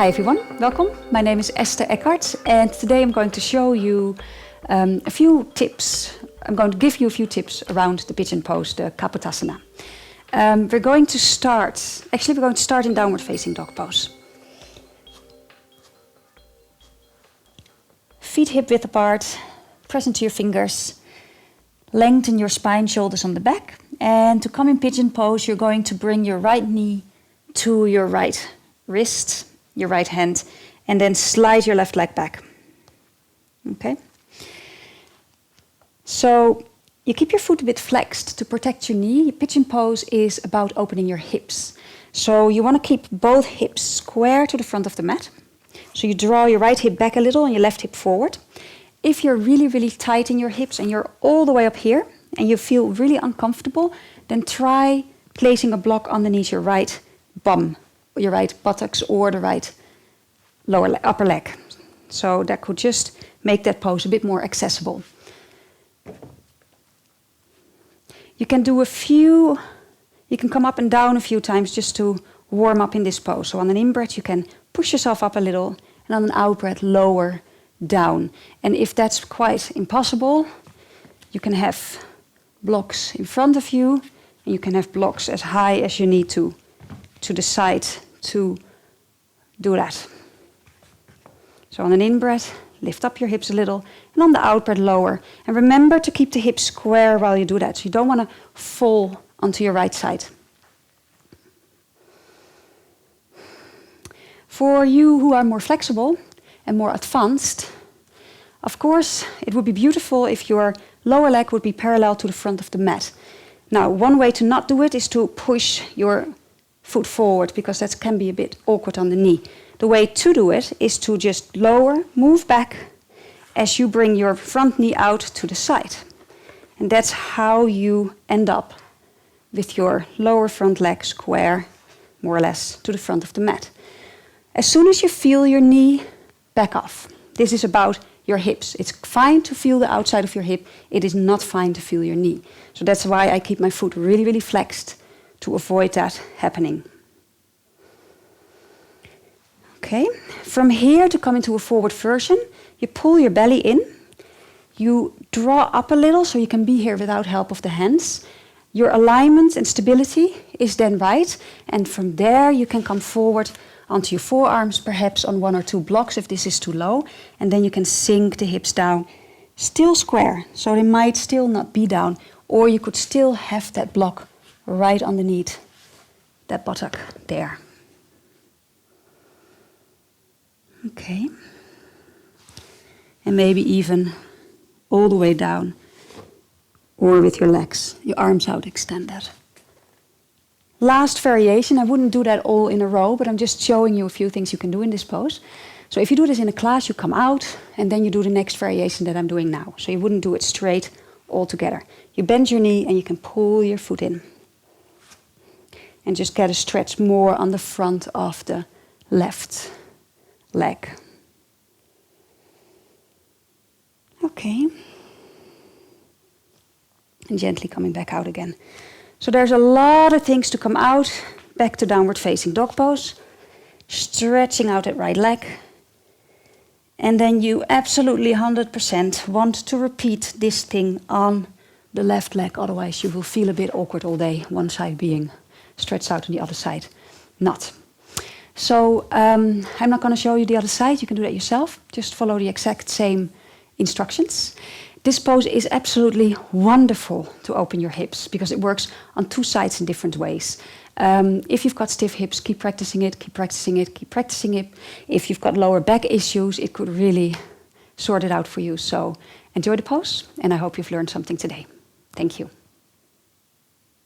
Hi everyone, welcome. My name is Esther and today I'm going to show you a few tips. I'm going to give you a few tips around the Pigeon Pose, the Kapotasana. We're going to start in downward facing dog pose. Feet hip width apart, press into your fingers, lengthen your spine, shoulders on the back. And to come in Pigeon Pose, you're going to bring your right knee to your right wrist, your right hand, and then slide your left leg back. Okay? So you keep your foot a bit flexed to protect your knee. Pigeon Pose is about opening your hips. So you want to keep both hips square to the front of the mat. So you draw your right hip back a little and your left hip forward. If you're really, really tight in your hips and you're all the way up here and you feel really uncomfortable, then try placing a block underneath your right bum, your right buttocks or the right upper leg. So that could just make that pose a bit more accessible. You can come up and down a few times just to warm up in this pose. So on an in-breath you can push yourself up a little, and on an out-breath lower down. And if that's quite impossible, you can have blocks in front of you, and you can have blocks as high as you need to decide to do that. So on an in-breath, lift up your hips a little, and on the out-breath lower. And remember to keep the hips square while you do that, so you don't want to fall onto your right side. For you who are more flexible and more advanced, of course, it would be beautiful if your lower leg would be parallel to the front of the mat. Now, one way to not do it is to push your foot forward, because that can be a bit awkward on the knee. The way to do it is to just move back as you bring your front knee out to the side. And that's how you end up with your lower front leg square, more or less, to the front of the mat. As soon as you feel your knee, back off. This is about your hips. It's fine to feel the outside of your hip. It is not fine to feel your knee. So that's why I keep my foot really, really flexed to avoid that happening. Okay, from here to come into a forward version, you pull your belly in. You draw up a little so you can be here without help of the hands. Your alignment and stability is then right. And from there you can come forward onto your forearms, perhaps on one or two blocks if this is too low. And then you can sink the hips down, still square. So they might still not be down. Or you could still have that block right underneath that buttock there. Okay. And maybe even all the way down, or with your legs, your arms out extended. Last variation, I wouldn't do that all in a row, but I'm just showing you a few things you can do in this pose. So if you do this in a class, you come out and then you do the next variation that I'm doing now. So you wouldn't do it straight all together. You bend your knee and you can pull your foot in. And just get a stretch more on the front of the left leg. Okay. And gently coming back out again. So there's a lot of things to come out. Back to downward facing dog pose. Stretching out that right leg. And then you absolutely 100% want to repeat this thing on the left leg. Otherwise you will feel a bit awkward all day. One side being stretched out on the other side not. So I'm not going to show you the other side. You can do that yourself. Just follow the exact same instructions. This pose is absolutely wonderful to open your hips because it works on two sides in different ways. If you've got stiff hips, keep practicing it, keep practicing it, keep practicing it. If you've got lower back issues, it could really sort it out for you. So enjoy the pose, and I hope you've learned something today. Thank you.